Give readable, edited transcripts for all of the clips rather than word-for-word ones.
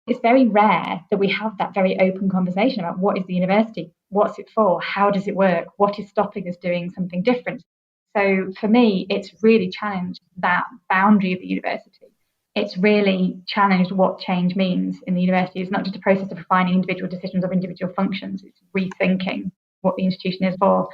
It's very rare that we have that very open conversation about what is the university, what's it for, how does it work, what is stopping us doing something different. So for me, it's really challenged that boundary of the university. It's really challenged what change means in the university. It's not just a process of refining individual decisions of individual functions. It's rethinking what the institution is for.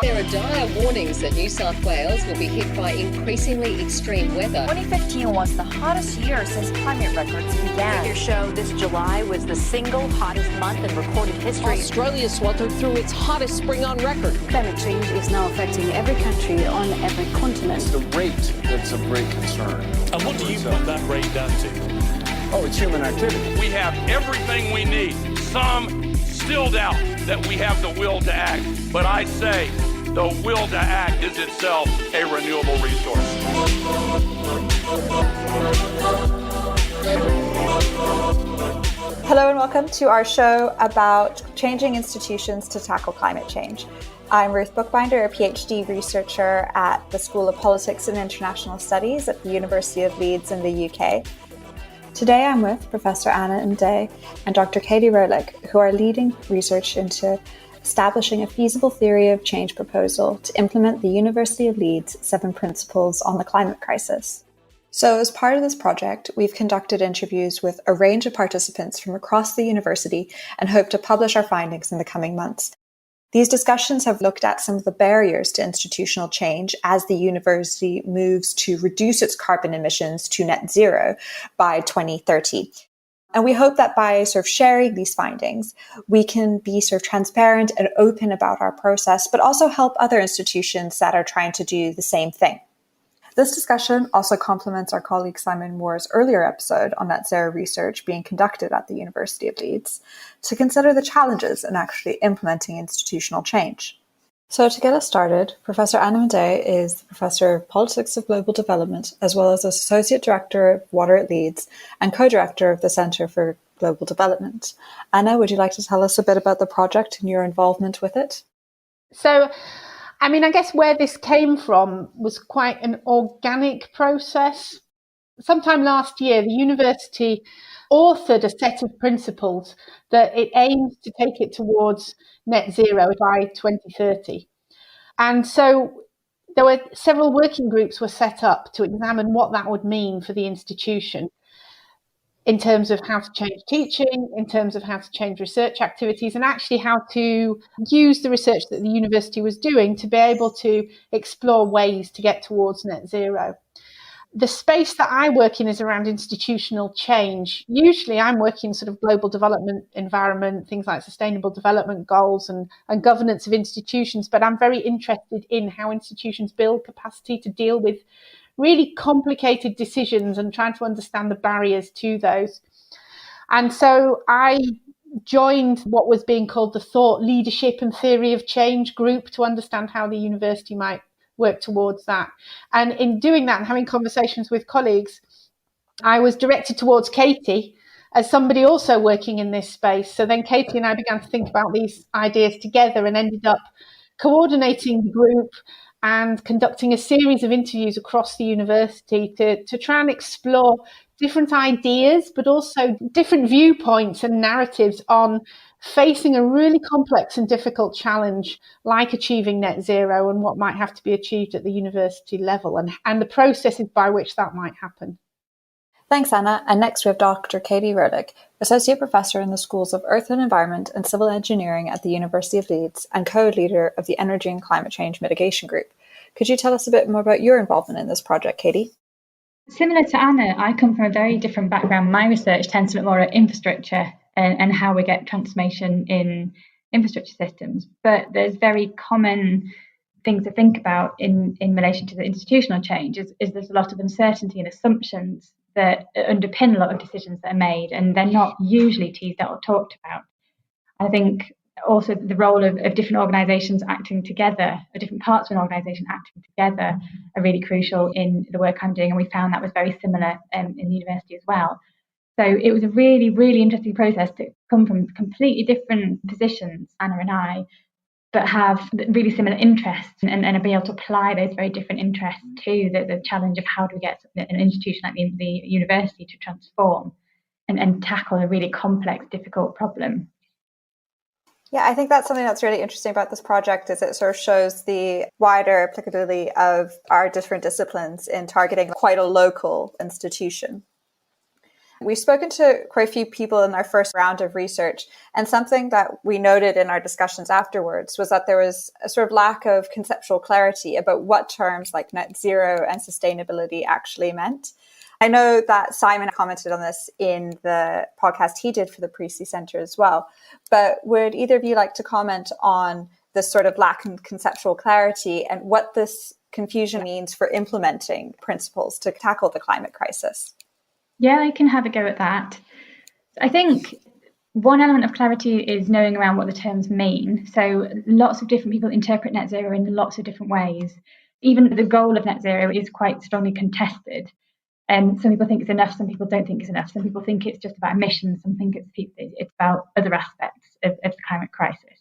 There are dire warnings that New South Wales will be hit by increasingly extreme weather. 2015 was the hottest year since climate records began. Figures show this July was the single hottest month in recorded history. Australia sweltered through its hottest spring on record. Climate change is now affecting every country on every continent. It's the rate that's of great concern. And what do you put that rate down to? Oh, it's human activity. We have everything we need. Some still doubt that we have the will to act. But I say the will to act is itself a renewable resource. Hello and welcome to our show about changing institutions to tackle climate change. I'm Ruth Bookbinder, a PhD researcher at the School of Politics and International Studies at the University of Leeds in the UK. Today I'm with Professor Anna Mdee and Dr. Katy Roelich, who are leading research into establishing a feasible theory of change proposal to implement the University of Leeds' 7 principles on the climate crisis. So as part of this project, we've conducted interviews with a range of participants from across the university and hope to publish our findings in the coming months. These discussions have looked at some of the barriers to institutional change as the university moves to reduce its carbon emissions to net zero by 2030. And we hope that by sharing these findings, we can be transparent and open about our process, but also help other institutions that are trying to do the same thing. This discussion also complements our colleague Simon Moore's earlier episode on net zero research being conducted at the University of Leeds to consider the challenges in actually implementing institutional change. So to get us started, Professor Anna Mdee is the Professor of Politics of Global Development, as well as Associate Director of Water at Leeds and Co-Director of the Centre for Global Development. Anna, would you like to tell us a bit about the project and your involvement with it? So, I guess where this came from was quite an organic process. Sometime last year, the university authored a set of principles that it aims to take it towards net zero by 2030. And so there were several working groups were set up to examine what that would mean for the institution in terms of how to change teaching, in terms of how to change research activities, and actually how to use the research that the university was doing to be able to explore ways to get towards net zero. The space that I work in is around institutional change. Usually I'm working in global development environment, things like sustainable development goals and governance of institutions, but I'm very interested in how institutions build capacity to deal with really complicated decisions and trying to understand the barriers to those. And so I joined what was being called the Thought, Leadership and Theory of Change group to understand how the university might work towards that. And in doing that and having conversations with colleagues, I was directed towards Katy as somebody also working in this space. So then Katy and I began to think about these ideas together and ended up coordinating the group and conducting a series of interviews across the university to try and explore different ideas, but also different viewpoints and narratives on facing a really complex and difficult challenge like achieving net zero and what might have to be achieved at the university level and the processes by which that might happen. Thanks, Anna. And next we have Dr. Katy Roelich, Associate Professor in the Schools of Earth and Environment and Civil Engineering at the University of Leeds and co-leader of the Energy and Climate Change Mitigation Group. Could you tell us a bit more about your involvement in this project, Katy? Similar to Anna, I come from a very different background. My research tends to look more at infrastructure and how we get transformation in infrastructure systems. But there's very common things to think about in relation to the institutional change is there's a lot of uncertainty and assumptions that underpin a lot of decisions that are made, and they're not usually teased out or talked about. I think also the role of different organisations acting together, or different parts of an organisation acting together, are really crucial in the work I'm doing, and we found that was very similar in the university as well. So it was a really, really interesting process to come from completely different positions, Anna and I, but have really similar interests and be able to apply those very different interests to the challenge of how do we get an institution like the university to transform. and tackle a really complex, difficult problem. Yeah, I think that's something that's really interesting about this project is it sort of shows the wider applicability of our different disciplines in targeting quite a local institution. We've spoken to quite a few people in our first round of research, and something that we noted in our discussions afterwards was that there was a sort of lack of conceptual clarity about what terms like net zero and sustainability actually meant. I know that Simon commented on this in the podcast he did for the Priestley Centre as well, but would either of you like to comment on this sort of lack of conceptual clarity and what this confusion means for implementing principles to tackle the climate crisis? Yeah, I can have a go at that. I think one element of clarity is knowing around what the terms mean. So lots of different people interpret net zero in lots of different ways. Even the goal of net zero is quite strongly contested. And some people think it's enough, some people don't think it's enough. Some people think it's just about emissions, some think it's about other aspects of the climate crisis.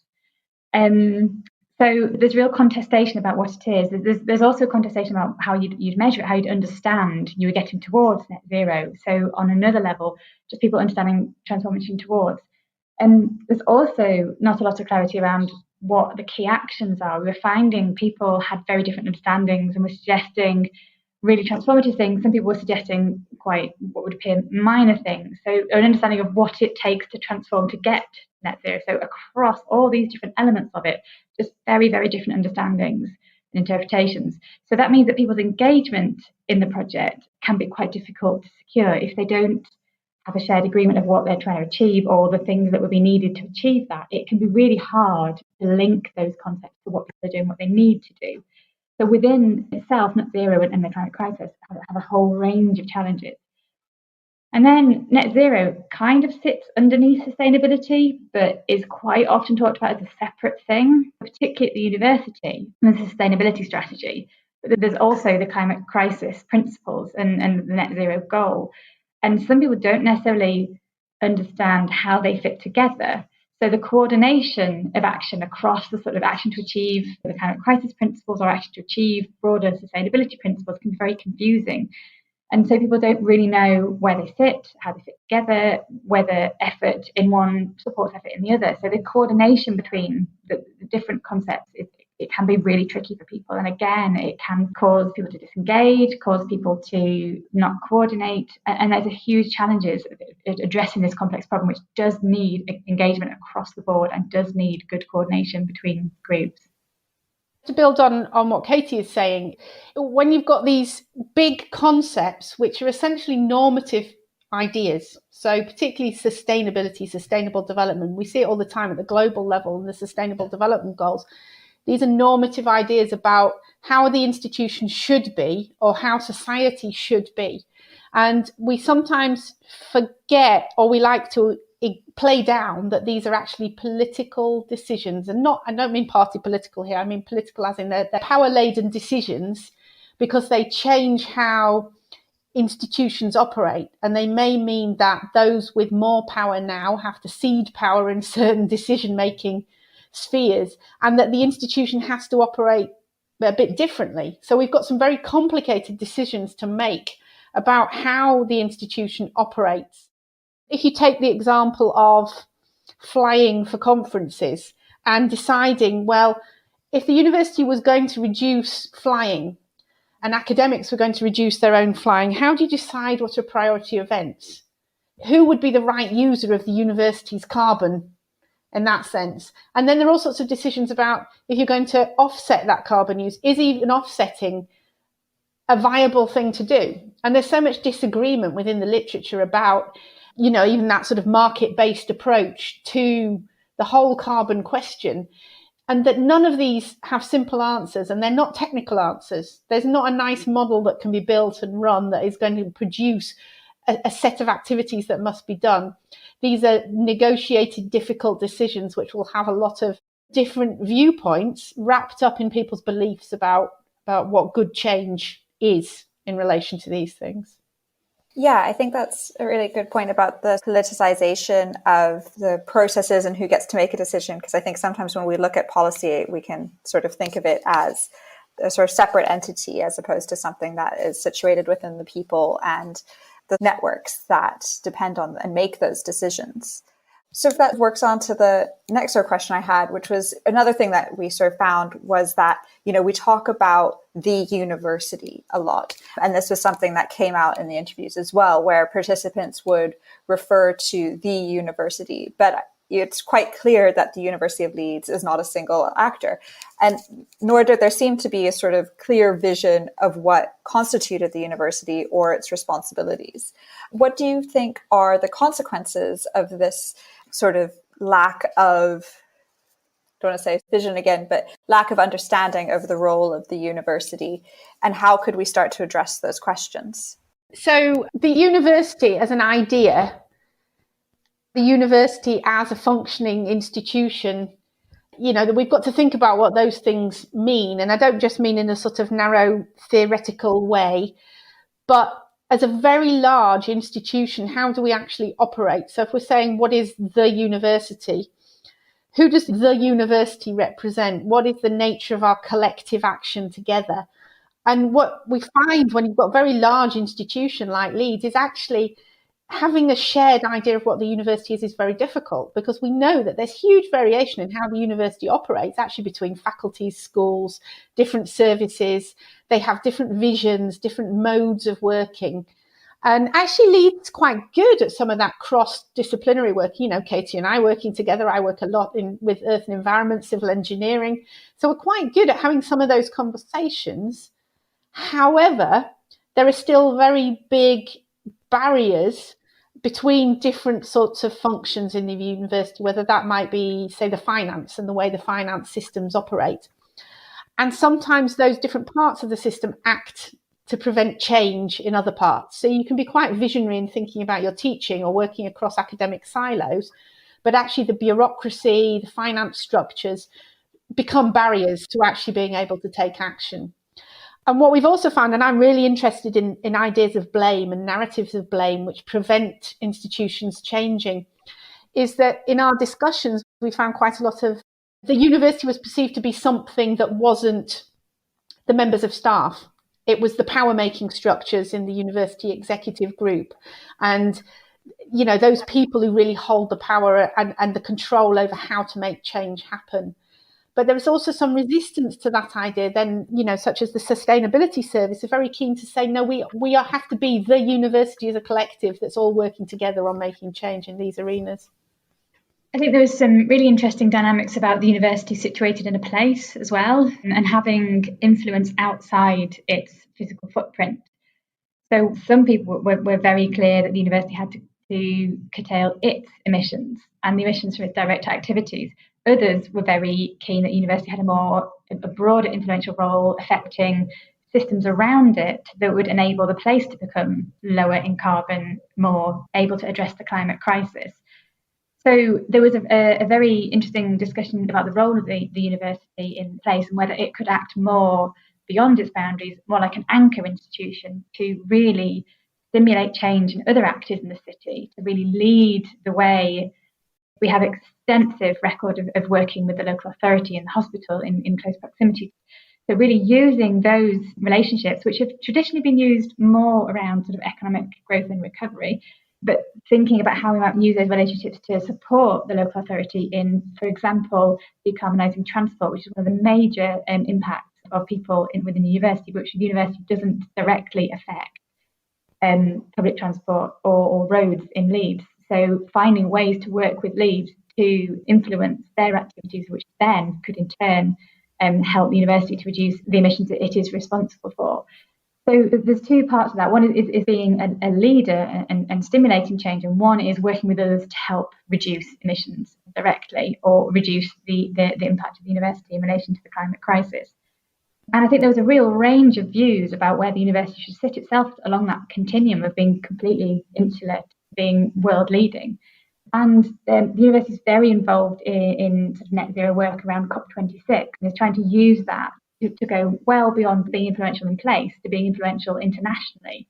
So there's real contestation about what it is. There's also contestation about how you'd measure it, how you'd understand you were getting towards net zero. So on another level, just people understanding transformation towards. And there's also not a lot of clarity around what the key actions are. We were finding people had very different understandings and were suggesting really transformative things. Some people were suggesting quite what would appear minor things. So an understanding of what it takes to transform to get net zero. So across all these different elements of it, just very, very different understandings and interpretations. So that means that people's engagement in the project can be quite difficult to secure if they don't have a shared agreement of what they're trying to achieve or the things that would be needed to achieve that. It can be really hard to link those concepts to what people are doing, what they need to do. So within itself, net zero and the climate crisis have a whole range of challenges. And then net zero kind of sits underneath sustainability, but is quite often talked about as a separate thing, particularly at the university, and the sustainability strategy. But there's also the climate crisis principles and the net zero goal. And some people don't necessarily understand how they fit together. So the coordination of action across the sort of action to achieve the climate crisis principles or action to achieve broader sustainability principles can be very confusing. And so people don't really know where they sit, how they fit together, whether effort in one supports effort in the other. So the coordination between the different concepts, it can be really tricky for people. And again, it can cause people to disengage, cause people to not coordinate. And there's a huge challenges addressing this complex problem, which does need engagement across the board and does need good coordination between groups. To build on what Katy is saying, when you've got these big concepts, which are essentially normative ideas, so particularly sustainability, sustainable development, we see it all the time at the global level in the sustainable development goals. These are normative ideas about how the institution should be or how society should be. And we sometimes forget, or we like to play down, that these are actually political decisions. And I don't mean party political here, I mean political as in they're power-laden decisions, because they change how institutions operate. And they may mean that those with more power now have to cede power in certain decision-making spheres, and that the institution has to operate a bit differently. So we've got some very complicated decisions to make about how the institution operates. If you take the example of flying for conferences and deciding, well, if the university was going to reduce flying and academics were going to reduce their own flying, how do you decide what are priority events? Who would be the right user of the university's carbon in that sense? And then there are all sorts of decisions about if you're going to offset that carbon use, is even offsetting a viable thing to do? And there's so much disagreement within the literature about, even that sort of market-based approach to the whole carbon question, and that none of these have simple answers, and they're not technical answers. There's not a nice model that can be built and run that is going to produce a set of activities that must be done. These are negotiated, difficult decisions which will have a lot of different viewpoints wrapped up in people's beliefs about what good change is in relation to these things. Yeah, I think that's a really good point about the politicization of the processes and who gets to make a decision, because I think sometimes when we look at policy, we can sort of think of it as a sort of separate entity as opposed to something that is situated within the people and the networks that depend on and make those decisions. So if that works on to the next sort of question I had, which was another thing that we sort of found was that, we talk about the university a lot. And this was something that came out in the interviews as well, where participants would refer to the university. But it's quite clear that the University of Leeds is not a single actor. And nor did there seem to be a sort of clear vision of what constituted the university or its responsibilities. What do you think are the consequences of this sort of lack of, I don't want to say vision again, but lack of understanding of the role of the university, and how could we start to address those questions? So the university as an idea, the university as a functioning institution, that we've got to think about what those things mean. And I don't just mean in a sort of narrow theoretical way, but as a very large institution, how do we actually operate? So if we're saying, what is the university? Who does the university represent? What is the nature of our collective action together? And what we find when you've got a very large institution like Leeds is actually having a shared idea of what the university is very difficult, because we know that there's huge variation in how the university operates, actually between faculties, schools, different services. They have different visions, different modes of working. And actually Leeds quite good at some of that cross-disciplinary work. Katy and I working together, I work a lot with earth and environment, civil engineering. So we're quite good at having some of those conversations. However, there are still very big barriers between different sorts of functions in the university, whether that might be, say, the finance and the way the finance systems operate. And sometimes those different parts of the system act to prevent change in other parts. So you can be quite visionary in thinking about your teaching or working across academic silos, but actually the bureaucracy, the finance structures become barriers to actually being able to take action. And what we've also found, and I'm really interested in ideas of blame and narratives of blame which prevent institutions changing, is that in our discussions, we found quite a lot of the university was perceived to be something that wasn't the members of staff. It was the power-making structures in the university executive group. And, those people who really hold the power and the control over how to make change happen. But there was also some resistance to that idea then, such as the sustainability service are very keen to say, no, we have to be the university as a collective that's all working together on making change in these arenas. I think there was some really interesting dynamics about the university situated in a place as well, and having influence outside its physical footprint. So some people were very clear that the university had to curtail its emissions and the emissions from its direct activities. Others were very keen that the university had a broader influential role affecting systems around it that would enable the place to become lower in carbon, more able to address the climate crisis. So there was a very interesting discussion about the role of the university in place and whether it could act more beyond its boundaries, more like an anchor institution to really stimulate change in other actors in the city, to really lead the way. We have extensive record of working with the local authority and the hospital in close proximity. So really using those relationships, which have traditionally been used more around sort of economic growth and recovery, but thinking about how we might use those relationships to support the local authority in, for example, decarbonising transport, which is one of the major impacts of people within the university, which the university doesn't directly affect public transport or roads in Leeds. So finding ways to work with Leeds to influence their activities, which then could in turn help the university to reduce the emissions that it is responsible for. So there's two parts of that. One is being a leader and stimulating change, and one is working with others to help reduce emissions directly or reduce the impact of the university in relation to the climate crisis. And I think there was a real range of views about where the university should sit itself along that continuum of being completely insular, being world leading. And the university is very involved in sort of net zero work around COP26 and is trying to use that to go well beyond being influential in place to being influential internationally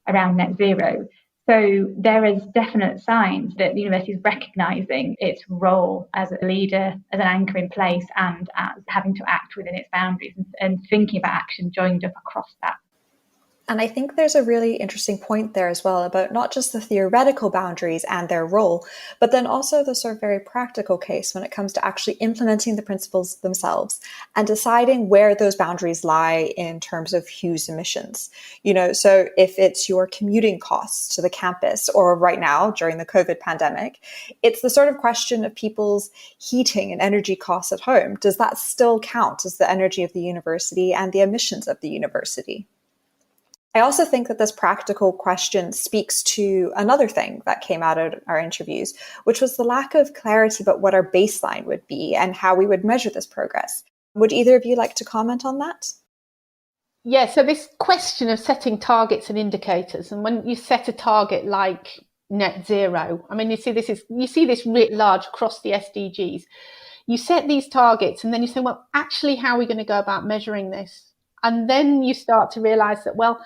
around net zero. So there is definite signs that the university is recognising its role as a leader, as an anchor in place, and as having to act within its boundaries and thinking about action joined up across that. And I think there's a really interesting point there as well about not just the theoretical boundaries and their role, but then also the sort of very practical case when it comes to actually implementing the principles themselves and deciding where those boundaries lie in terms of Hughes emissions. So if it's your commuting costs to the campus, or right now during the COVID pandemic, it's the sort of question of people's heating and energy costs at home. Does that still count as the energy of the university and the emissions of the university? I also think that this practical question speaks to another thing that came out of our interviews, which was the lack of clarity about what our baseline would be and how we would measure this progress. Would either of you like to comment on that? Yeah, so this question of setting targets and indicators, and when you set a target like net zero, I mean, you see this writ large across the SDGs. You set these targets and then you say, well, actually, how are we going to go about measuring this? And then you start to realize that, well,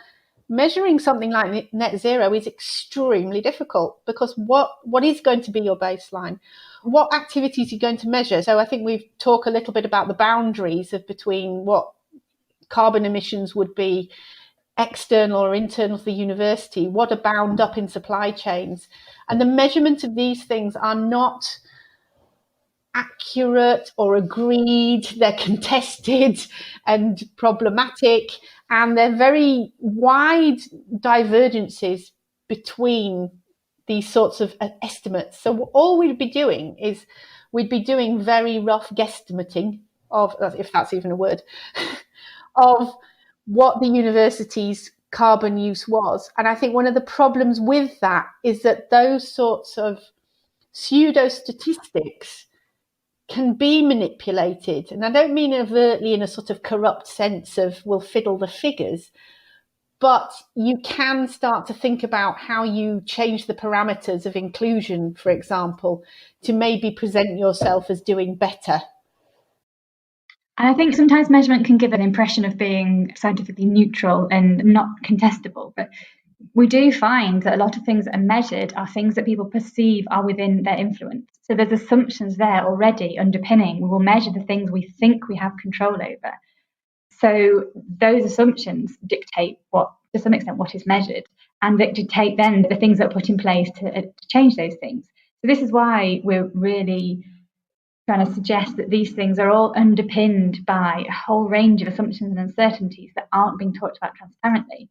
measuring something like net zero is extremely difficult, because what is going to be your baseline? What activities are you going to measure? So I think we've talked a little bit about the boundaries of between what carbon emissions would be external or internal to the university, what are bound up in supply chains. And the measurement of these things are not accurate or agreed, they're contested and problematic, and they're very wide divergences between these sorts of estimates. So all we'd be doing is very rough guesstimating of, if that's even a word, of what the university's carbon use was. And I think one of the problems with that is that those sorts of pseudo statistics can be manipulated. And I don't mean overtly in a sort of corrupt sense of we'll fiddle the figures, but you can start to think about how you change the parameters of inclusion, for example, to maybe present yourself as doing better. And I think sometimes measurement can give an impression of being scientifically neutral and not contestable, but we do find that a lot of things that are measured are things that people perceive are within their influence. So there's assumptions there already underpinning. We will measure the things we think we have control over. So those assumptions dictate to some extent, what is measured, and that dictate then the things that are put in place to change those things. So this is why we're really trying to suggest that these things are all underpinned by a whole range of assumptions and uncertainties that aren't being talked about transparently,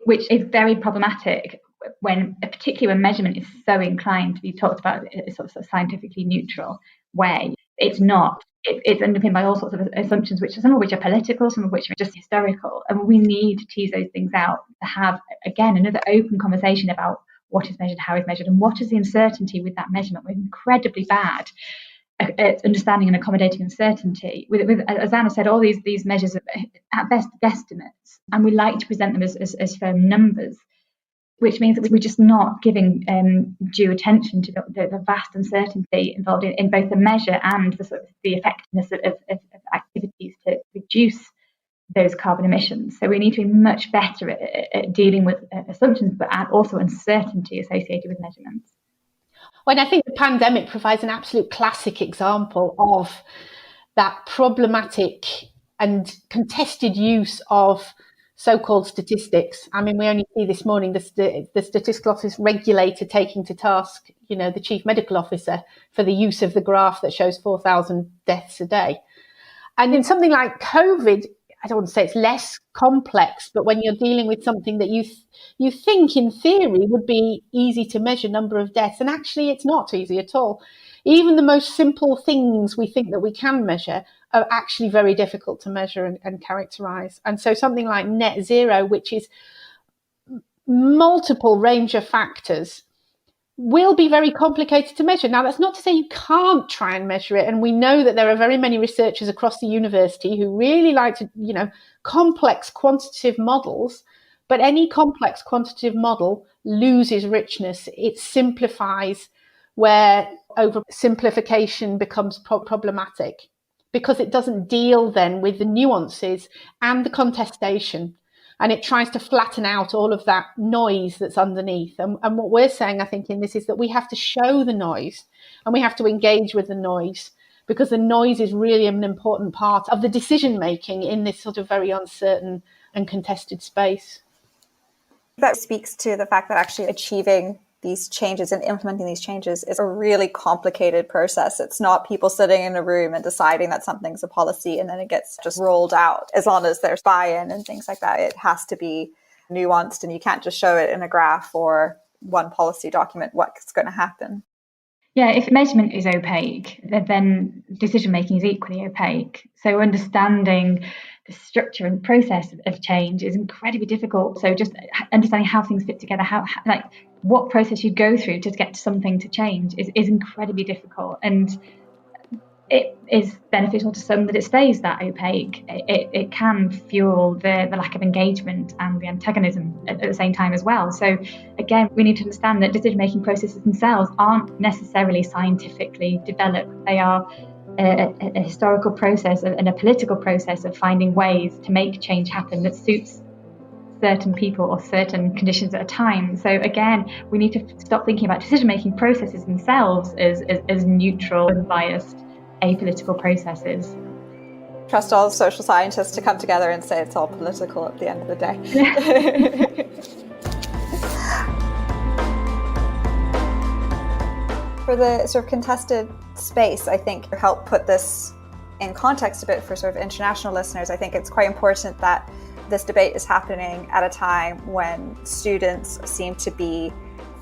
which is very problematic when a particular measurement is so inclined to be talked about in a sort of scientifically neutral way. It's not. It's underpinned by all sorts of assumptions, some of which are political, some of which are just historical. And we need to tease those things out to have, again, another open conversation about what is measured, how it's measured, and what is the uncertainty with that measurement. We're incredibly bad at understanding and accommodating uncertainty. As Anna said, all these measures are at best guesstimates, and we like to present them as firm numbers, which means that we're just not giving due attention to the vast uncertainty involved in both the measure and the effectiveness of activities to reduce those carbon emissions. So we need to be much better at dealing with assumptions, but also uncertainty associated with measurements. Well, I think the pandemic provides an absolute classic example of that problematic and contested use of so-called statistics. I mean, we only see this morning the statistical office regulator taking to task, the chief medical officer for the use of the graph that shows 4,000 deaths a day. And in something like COVID, I don't want to say it's less complex, but when you're dealing with something that you think in theory would be easy to measure, number of deaths, and actually it's not easy at all. Even the most simple things we think that we can measure are actually very difficult to measure and characterize. And so something like net zero, which is multiple range of factors, will be very complicated to measure. Now, that's not to say you can't try and measure it. And we know that there are very many researchers across the university who really like to, complex quantitative models, but any complex quantitative model loses richness. It simplifies where oversimplification becomes problematic, because it doesn't deal then with the nuances and the contestation. And it tries to flatten out all of that noise that's underneath. And what we're saying, I think, in this is that we have to show the noise and we have to engage with the noise, because the noise is really an important part of the decision making in this sort of very uncertain and contested space. That speaks to the fact that actually achieving these changes and implementing these changes is a really complicated process. It's not people sitting in a room and deciding that something's a policy and then it gets just rolled out. As long as there's buy-in and things like that, it has to be nuanced, and you can't just show it in a graph or one policy document what's going to happen. Yeah, if measurement is opaque, then decision-making is equally opaque. So understanding the structure and process of change is incredibly difficult. So just understanding how things fit together, how like what process you go through to get something to change is incredibly difficult. And it is beneficial to some that it stays that opaque. It can fuel the lack of engagement and the antagonism at the same time as well. So again, we need to understand that decision-making processes themselves aren't necessarily scientifically developed. They are a historical process and a political process of finding ways to make change happen that suits certain people or certain conditions at a time. So again, we need to stop thinking about decision-making processes themselves as neutral and biased apolitical processes. Trust all social scientists to come together and say it's all political at the end of the day. For the sort of contested space, I think to help put this in context a bit for sort of international listeners, I think it's quite important that this debate is happening at a time when students seem to be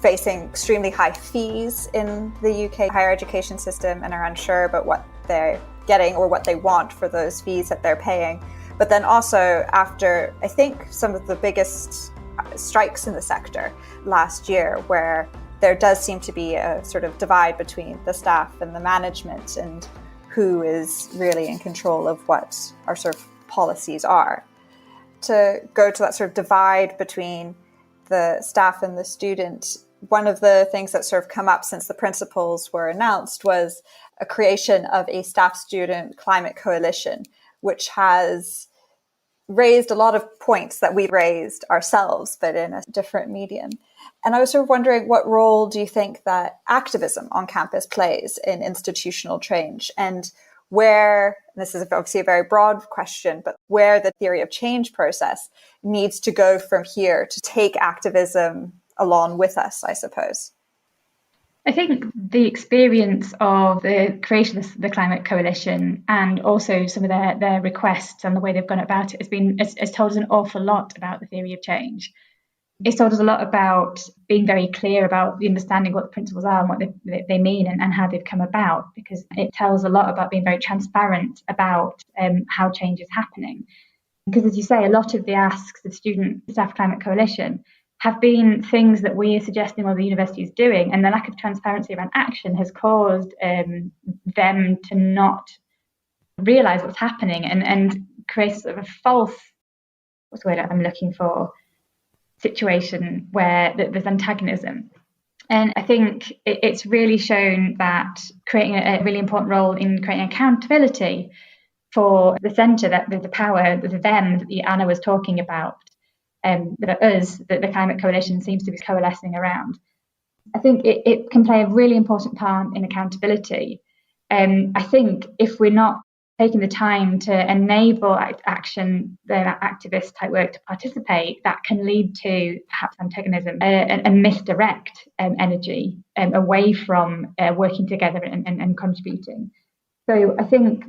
facing extremely high fees in the UK higher education system and are unsure about what they're getting or what they want for those fees that they're paying. But then also after, I think, some of the biggest strikes in the sector last year, where there does seem to be a sort of divide between the staff and the management and who is really in control of what our sort of policies are. To go to that sort of divide between the staff and the student, one of the things that sort of come up since the principles were announced was a creation of a staff-student climate coalition, which has raised a lot of points that we raised ourselves, but in a different medium. And I was sort of wondering, what role do you think that activism on campus plays in institutional change, and where, this is obviously a very broad question, but where the theory of change process needs to go from here to take activism along with us, I suppose? I think the experience of the creation of the Climate Coalition and also some of their requests and the way they've gone about it has told us an awful lot about the theory of change. It's told us a lot about being very clear about the understanding what the principles are and what they mean and how they've come about, because it tells a lot about being very transparent about how change is happening. Because as you say, a lot of the asks of Student Staff Climate Coalition have been things that we are suggesting what the university is doing, and the lack of transparency around action has caused them to not realise what's happening and create sort of a false, what's the word I'm looking for, situation where there's antagonism. And I think it's really shown that creating a really important role in creating accountability for the centre, that the power, the them that Anna was talking about, that us, that the Climate Coalition seems to be coalescing around. I think it can play a really important part in accountability. I think if we're not taking the time to enable action, the activist type work to participate, that can lead to perhaps antagonism and misdirect energy away from working together and contributing. So I think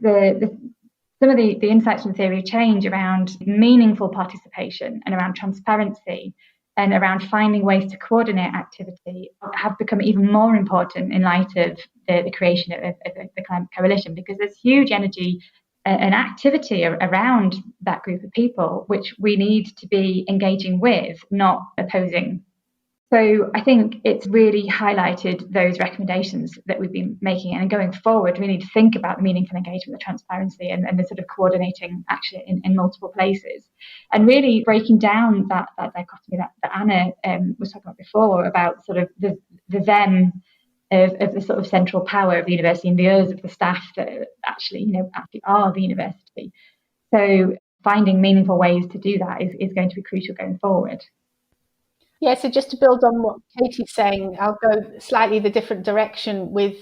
some of the insights from the theory of change around meaningful participation and around transparency and around finding ways to coordinate activity have become even more important in light of the creation of the Climate Coalition, because there's huge energy and activity around that group of people, which we need to be engaging with, not opposing. So I think it's really highlighted those recommendations that we've been making. And going forward, we need to think about the meaningful engagement, the transparency and the sort of coordinating action in multiple places. And really breaking down that dichotomy that Anna was talking about before, about sort of the them of the sort of central power of the university and the us of the staff that actually are the university. So finding meaningful ways to do that is going to be crucial going forward. Yeah, so just to build on what Katy's saying, I'll go slightly the different direction with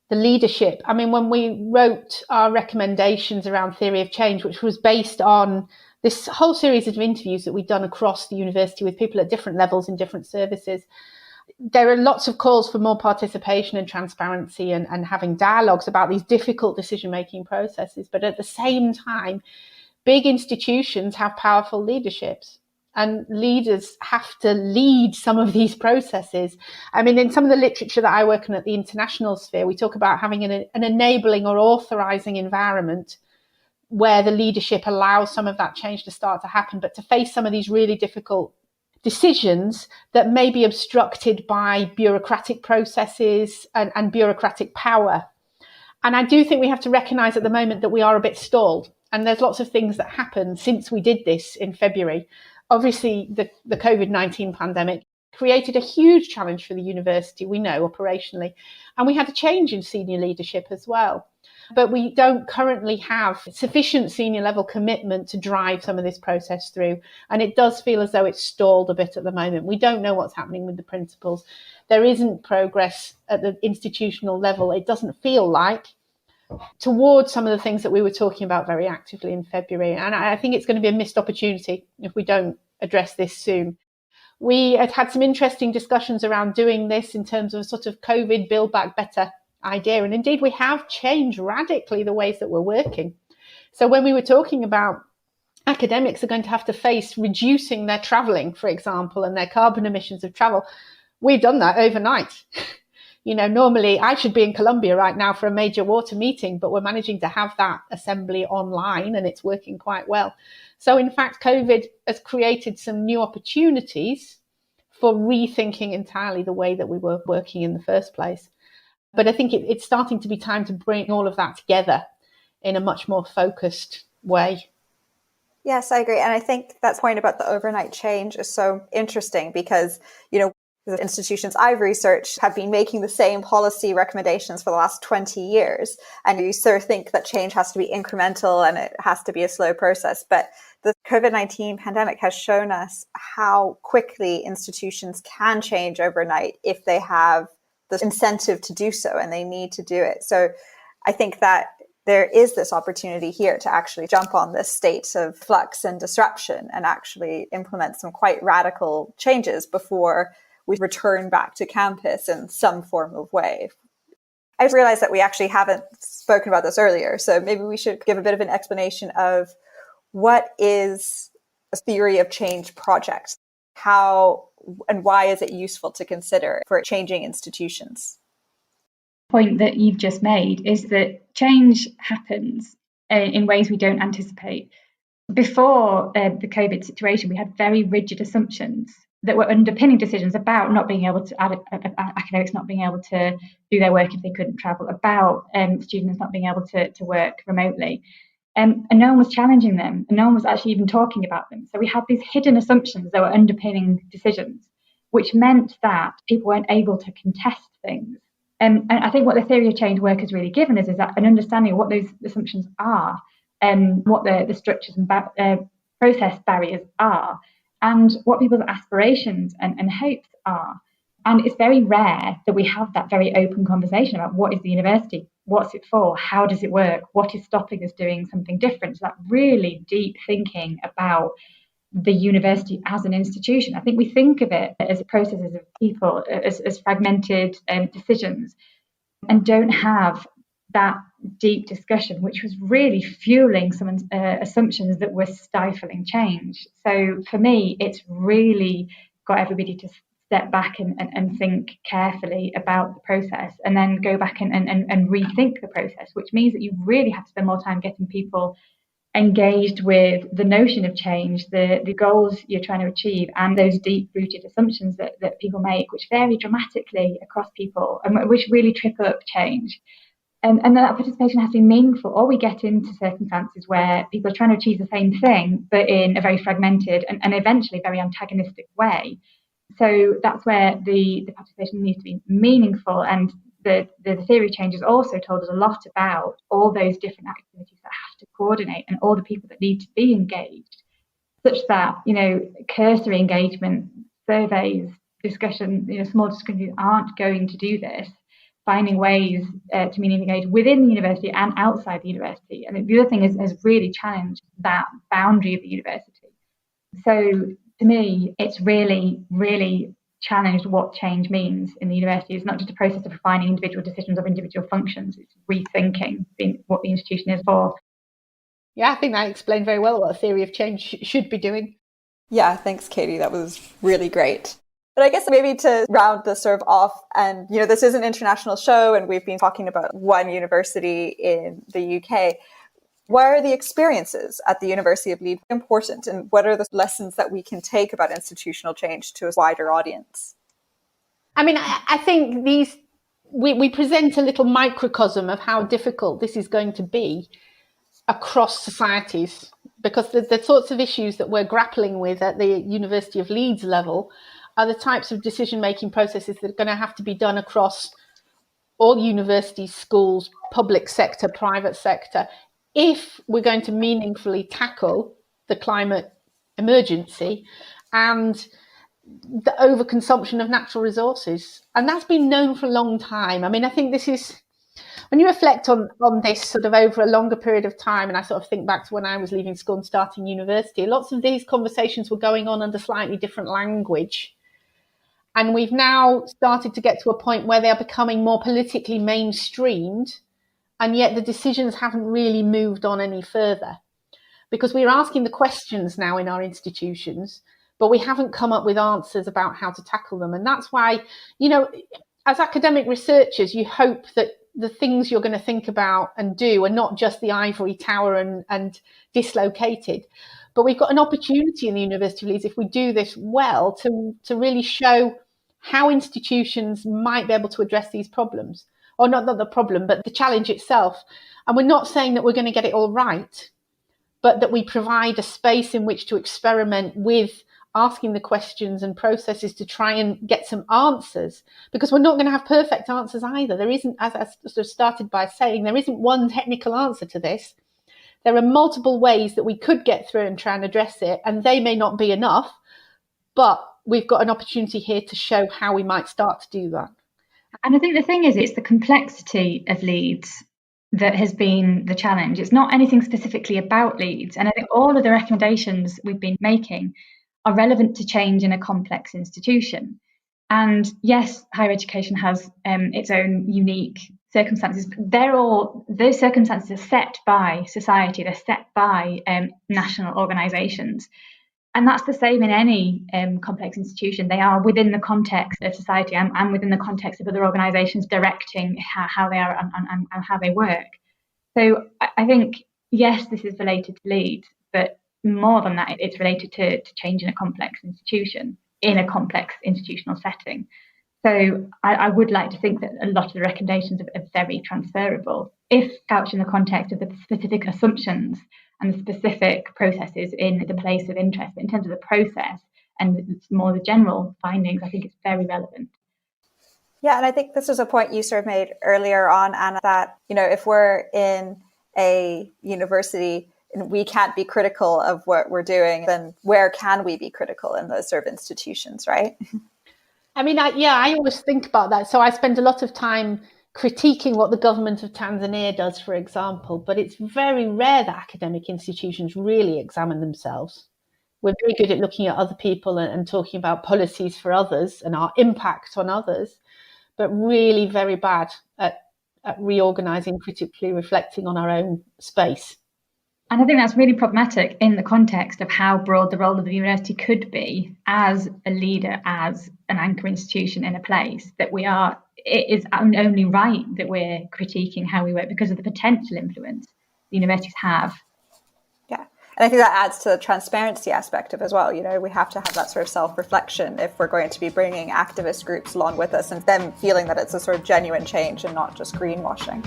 the leadership. I mean, when we wrote our recommendations around theory of change, which was based on this whole series of interviews that we've done across the university with people at different levels in different services, there are lots of calls for more participation and transparency and having dialogues about these difficult decision-making processes. But at the same time, big institutions have powerful leaderships, and leaders have to lead some of these processes. I mean, in some of the literature that I work on at the international sphere, we talk about having an enabling or authorizing environment where the leadership allows some of that change to start to happen, but to face some of these really difficult decisions that may be obstructed by bureaucratic processes and bureaucratic power. And I do think we have to recognise at the moment that we are a bit stalled. And there's lots of things that happened since we did this in February. Obviously, the COVID-19 pandemic created a huge challenge for the university, we know, operationally. And we had a change in senior leadership as well. But we don't currently have sufficient senior level commitment to drive some of this process through. And it does feel as though it's stalled a bit at the moment. We don't know what's happening with the principals. There isn't progress at the institutional level, it doesn't feel like, towards some of the things that we were talking about very actively in February. And I think it's going to be a missed opportunity if we don't address this soon. We had some interesting discussions around doing this in terms of a sort of COVID Build Back Better idea. And indeed, we have changed radically the ways that we're working. So when we were talking about academics are going to have to face reducing their travelling, for example, and their carbon emissions of travel, we've done that overnight. You know, normally I should be in Colombia right now for a major water meeting, but we're managing to have that assembly online and it's working quite well. So in fact, COVID has created some new opportunities for rethinking entirely the way that we were working in the first place. But I think it's starting to be time to bring all of that together in a much more focused way. Yes, I agree. And I think that point about the overnight change is so interesting because, you know, the institutions I've researched have been making the same policy recommendations for the last 20 years. And you sort of think that change has to be incremental and it has to be a slow process. But the COVID-19 pandemic has shown us how quickly institutions can change overnight if they have the incentive to do so and they need to do it. So I think that there is this opportunity here to actually jump on this state of flux and disruption and actually implement some quite radical changes before we return back to campus in some form of way. I realized that we actually haven't spoken about this earlier, so maybe we should give a bit of an explanation of what is a theory of change project, how and why is it useful to consider for changing institutions? The point that you've just made is that change happens in ways we don't anticipate. Before the COVID situation, we had very rigid assumptions that were underpinning decisions about not being able to, academics not being able to do their work if they couldn't travel, about students not being able to work remotely. And no one was challenging them, and no one was actually even talking about them. So we had these hidden assumptions that were underpinning decisions, which meant that people weren't able to contest things. And I think what the theory of change work has really given us is that an understanding of what those assumptions are, and what the structures and process barriers are, and what people's aspirations and hopes are. And it's very rare that we have that very open conversation about what is the university, what's it for, how does it work, what is stopping us doing something different. So that really deep thinking about the university as an institution. I think we think of it as processes of people, as fragmented decisions, and don't have that deep discussion, which was really fueling some assumptions that were stifling change. So for me, it's really got everybody to step back and think carefully about the process, and then go back and rethink the process, which means that you really have to spend more time getting people engaged with the notion of change, the goals you're trying to achieve, and those deep-rooted assumptions that people make, which vary dramatically across people and which really trip up change. And that participation has to be meaningful, or we get into circumstances where people are trying to achieve the same thing, but in a very fragmented and eventually very antagonistic way. So that's where the participation needs to be meaningful. And the theory change has also told us a lot about all those different activities that have to coordinate and all the people that need to be engaged, such that, you know, cursory engagement, surveys, discussion, small discussions aren't going to do this. finding ways to meaningfully engage within the university and outside the university. And the other thing has really challenged that boundary of the university. So to me, it's really, really challenged what change means in the university. It's not just a process of refining individual decisions of individual functions, it's rethinking what the institution is for. Yeah, I think that explained very well what a theory of change should be doing. Yeah, thanks, Katy. That was really great. But I guess maybe to round this sort of off, and this is an international show, and we've been talking about one university in the UK. What are the experiences at the University of Leeds important, and what are the lessons that we can take about institutional change to a wider audience? I mean, I think we present a little microcosm of how difficult this is going to be across societies, because the sorts of issues that we're grappling with at the University of Leeds level are the types of decision-making processes that are going to have to be done across all universities, schools, public sector, private sector, if we're going to meaningfully tackle the climate emergency and the overconsumption of natural resources. And that's been known for a long time. I mean, I think this is, when you reflect on this sort of over a longer period of time, and I sort of think back to when I was leaving school and starting university, lots of these conversations were going on under slightly different language. And we've now started to get to a point where they are becoming more politically mainstreamed, and yet the decisions haven't really moved on any further, because we're asking the questions now in our institutions, but we haven't come up with answers about how to tackle them. And that's why, as academic researchers, you hope that the things you're going to think about and do are not just the ivory tower and dislocated. But we've got an opportunity in the University of Leeds, if we do this well, to really show how institutions might be able to address these problems. Or not the problem, but the challenge itself. And we're not saying that we're going to get it all right, but that we provide a space in which to experiment with asking the questions and processes to try and get some answers, because we're not going to have perfect answers either. There isn't, as I sort of started by saying, there isn't one technical answer to this. There are multiple ways that we could get through and try and address it, and they may not be enough, but we've got an opportunity here to show how we might start to do that. And I think the thing is, it's the complexity of Leeds that has been the challenge. It's not anything specifically about Leeds. And I think all of the recommendations we've been making are relevant to change in a complex institution. And yes, higher education has its own unique circumstances. Those circumstances are set by society. They're set by national organisations. And that's the same in any complex institution. They are within the context of society and within the context of other organisations directing how they are and how they work. So I think, yes, this is related to Leeds, but more than that, it's related to change in a complex institution, in a complex institutional setting. So I would like to think that a lot of the recommendations are very transferable, if couched in the context of the specific assumptions and the specific processes in the place of interest. But in terms of the process and more the general findings, I think it's very relevant. Yeah, and I think this was a point you sort of made earlier on, Anna, that, if we're in a university and we can't be critical of what we're doing, then where can we be critical in those sort of institutions, right? I mean, I always think about that. So I spend a lot of time critiquing what the government of Tanzania does, for example, but it's very rare that academic institutions really examine themselves. We're very good at looking at other people and talking about policies for others and our impact on others, but really very bad at reorganising, critically reflecting on our own space. And I think that's really problematic in the context of how broad the role of the university could be as a leader, as an anchor institution in a place, that it is only right that we're critiquing how we work because of the potential influence the universities have. Yeah. And I think that adds to the transparency aspect of as well. We have to have that sort of self-reflection if we're going to be bringing activist groups along with us and them feeling that it's a sort of genuine change and not just greenwashing.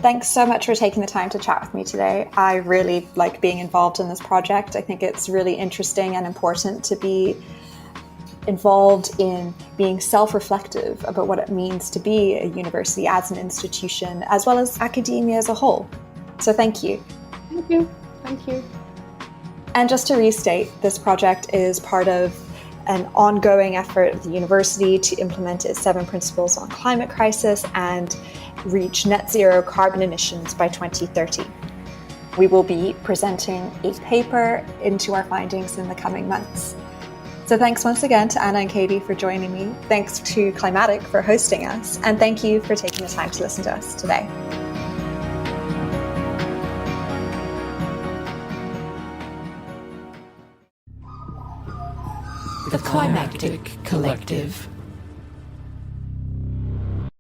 Thanks so much for taking the time to chat with me today. I really like being involved in this project. I think it's really interesting and important to be involved in being self-reflective about what it means to be a university as an institution, as well as academia as a whole. So thank you. Thank you. Thank you. And just to restate, this project is part of an ongoing effort of the university to implement its 7 principles on climate crisis and reach net zero carbon emissions by 2030. We will be presenting a paper into our findings in the coming months. So thanks once again to Anna and Katy for joining me. Thanks to Climatic for hosting us. And thank you for taking the time to listen to us today. The Climactic Collective.